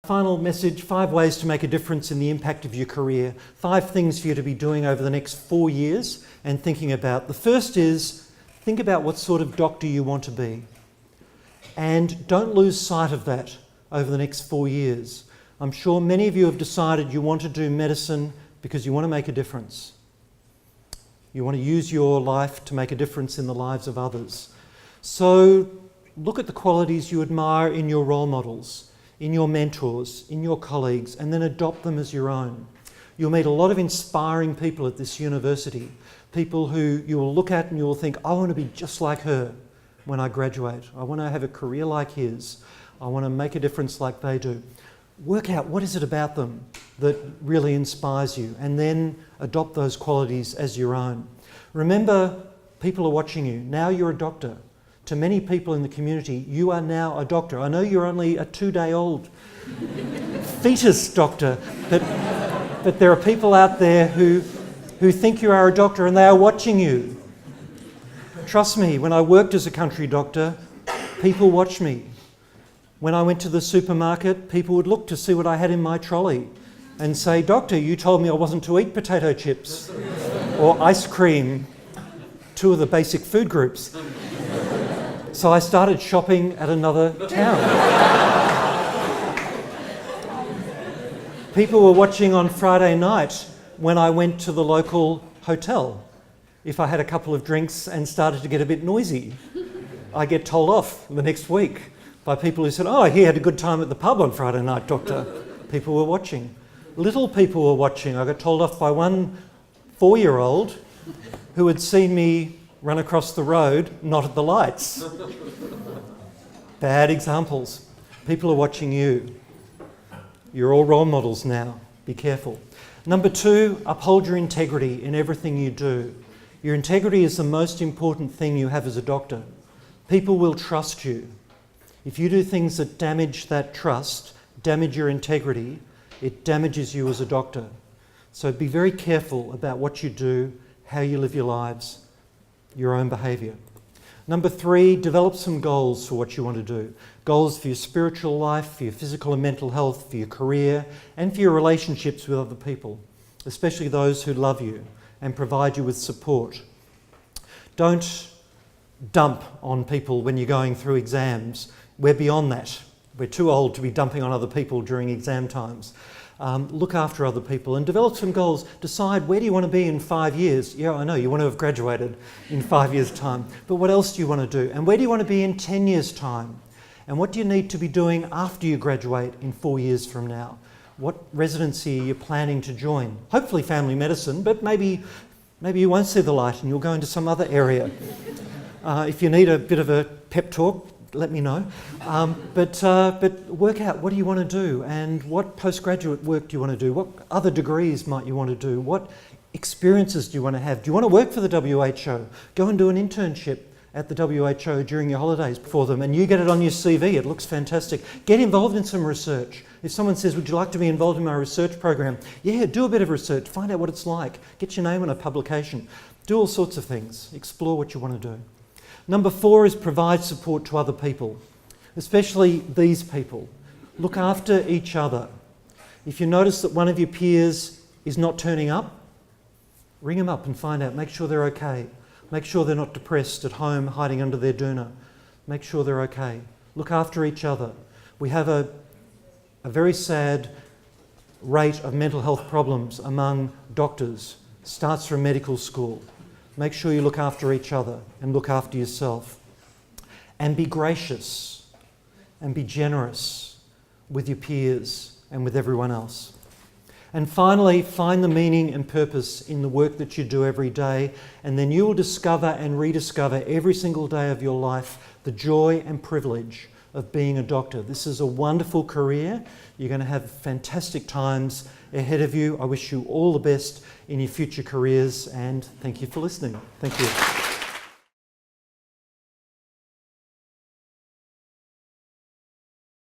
Final message, 5 ways to make a difference in the impact of your career. 5 things for you to be doing over the next 4 years and thinking about. The first is, think about what sort of doctor you want to be. And don't lose sight of that over the next 4 years. I'm sure many of you have decided you want to do medicine because you want to make a difference. You want to use your life to make a difference in the lives of others. So look at the qualities you admire in your role models, in your mentors, in your colleagues, and then adopt them as your own. You'll meet a lot of inspiring people at this university, people who you will look at and you will think, I want to be just like her when I graduate. I want to have a career like his. I want to make a difference like they do. Work out what is it about them that really inspires you, and then adopt those qualities as your own. Remember, people are watching you. Now you're a doctor. To many people in the community, you are now a doctor. I know you're only a 2-day-old fetus doctor, but there are people out there who think you are a doctor and they are watching you. Trust me, when I worked as a country doctor, people watched me. When I went to the supermarket, people would look to see what I had in my trolley and say, Doctor, you told me I wasn't to eat potato chips or ice cream, 2 of the basic food groups. So I started shopping at another town. People were watching on Friday night when I went to the local hotel. If I had a couple of drinks and started to get a bit noisy, I get told off the next week by people who said, oh, he had a good time at the pub on Friday night, Doctor. People were watching. Little people were watching. I got told off by one 4-year-old who had seen me run across the road, not at the lights. Bad examples. People are watching you. You're all role models now. Be careful. Number 2, uphold your integrity in everything you do. Your integrity is the most important thing you have as a doctor. People will trust you. If you do things that damage that trust, damage your integrity, it damages you as a doctor. So be very careful about what you do, how you live your lives, your own behaviour. Number 3, develop some goals for what you want to do. Goals for your spiritual life, for your physical and mental health, for your career, and for your relationships with other people, especially those who love you and provide you with support. Don't dump on people when you're going through exams. We're beyond that. We're too old to be dumping on other people during exam times. Look after other people and develop some goals. Decide, where do you want to be in 5 years? Yeah, I know, you want to have graduated in 5 years' time. But what else do you want to do? And where do you want to be in 10 years' time? And what do you need to be doing after you graduate in 4 years from now? What residency are you planning to join? Hopefully family medicine, but maybe you won't see the light and you'll go into some other area. If you need a bit of a pep talk, let me know. But work out, what do you want to do, and what postgraduate work do you want to do? What other degrees might you want to do? What experiences do you want to have? Do you want to work for the WHO? Go and do an internship at the WHO during your holidays for them, and you get it on your CV. It looks fantastic. Get involved in some research. If someone says, would you like to be involved in my research program? Yeah, do a bit of research. Find out what it's like. Get your name on a publication. Do all sorts of things. Explore what you want to do. Number 4 is provide support to other people, especially these people. Look after each other. If you notice that one of your peers is not turning up, ring them up and find out. Make sure they're okay. Make sure they're not depressed at home hiding under their doona. Make sure they're okay. Look after each other. We have a very sad rate of mental health problems among doctors. Starts from medical school. Make sure you look after each other and look after yourself. And be gracious and be generous with your peers and with everyone else. And finally, find the meaning and purpose in the work that you do every day, and then you will discover and rediscover every single day of your life the joy and privilege of being a doctor. This is a wonderful career. You're going to have fantastic times ahead of you. I wish you all the best in your future careers, and thank you for listening. Thank you.